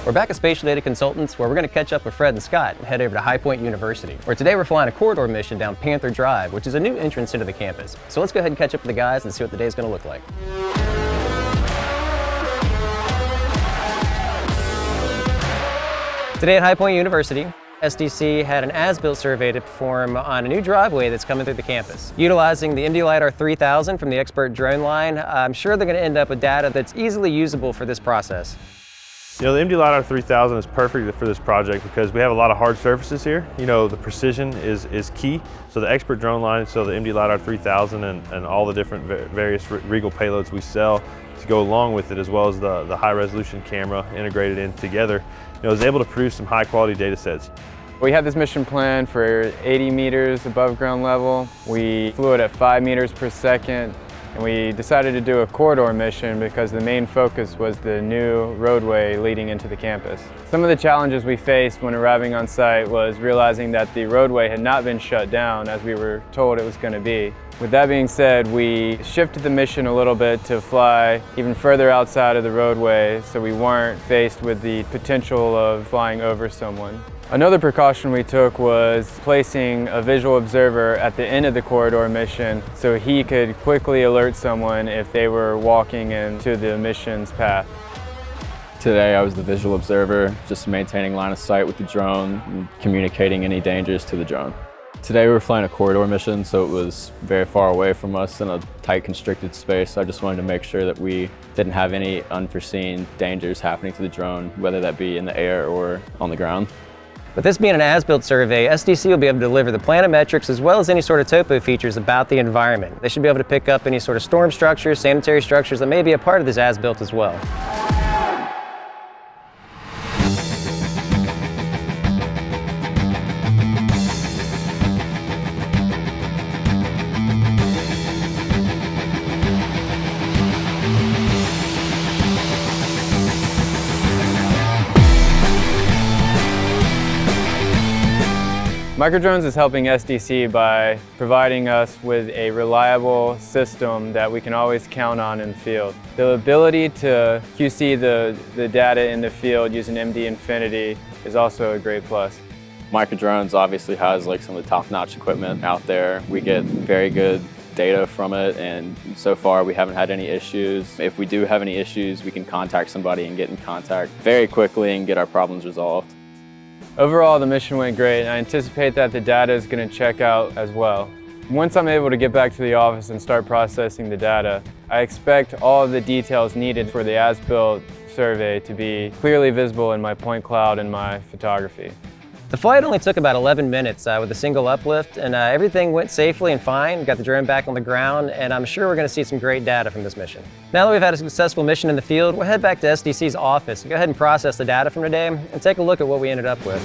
We're back at Spatial Data Consultants, where we're going to catch up with Fred and Scott and head over to High Point University, where today we're flying a corridor mission down Panther Drive, which is a new entrance into the campus. So let's go ahead and catch up with the guys and see what the day is going to look like. Today at High Point University, SDC had an as-built survey to perform on a new driveway that's coming through the campus. Utilizing the MD LiDAR 3000 from the expert drone line, I'm sure they're going to end up with data that's easily usable for this process. You know, the MD LiDAR 3000 is perfect for this project because we have a lot of hard surfaces here. You know, the precision is key. So the expert drone line, so the MD LiDAR 3000 and all the different various Regal payloads we sell to go along with it, as well as the high resolution camera integrated in together, you know, is able to produce some high quality data sets. We had this mission planned for 80 meters above ground level. We flew it at 5 meters per second. And we decided to do a corridor mission because the main focus was the new roadway leading into the campus. Some of the challenges we faced when arriving on site was realizing that the roadway had not been shut down as we were told it was going to be. With that being said, we shifted the mission a little bit to fly even further outside of the roadway so we weren't faced with the potential of flying over someone. Another precaution we took was placing a visual observer at the end of the corridor mission so he could quickly alert someone if they were walking into the mission's path. Today I was the visual observer, just maintaining line of sight with the drone and communicating any dangers to the drone. Today we were flying a corridor mission, so it was very far away from us in a tight constricted space. I just wanted to make sure that we didn't have any unforeseen dangers happening to the drone, whether that be in the air or on the ground. With this being an as-built survey, SDC will be able to deliver the planimetrics as well as any sort of topo features about the environment. They should be able to pick up any sort of storm structures, sanitary structures that may be a part of this as-built as well. Microdrones is helping SDC by providing us with a reliable system that we can always count on in the field. The ability to QC the data in the field using MD Infinity is also a great plus. Microdrones obviously has like some of the top-notch equipment out there. We get very good data from it, and so far we haven't had any issues. If we do have any issues, we can contact somebody and get in contact very quickly and get our problems resolved. Overall, the mission went great, and I anticipate that the data is going to check out as well. Once I'm able to get back to the office and start processing the data, I expect all of the details needed for the as-built survey to be clearly visible in my point cloud and my photography. The flight only took about 11 minutes with a single uplift, and everything went safely and fine. We got the drone back on the ground, and I'm sure we're going to see some great data from this mission. Now that we've had a successful mission in the field, we'll head back to SDC's office and go ahead and process the data from today and take a look at what we ended up with.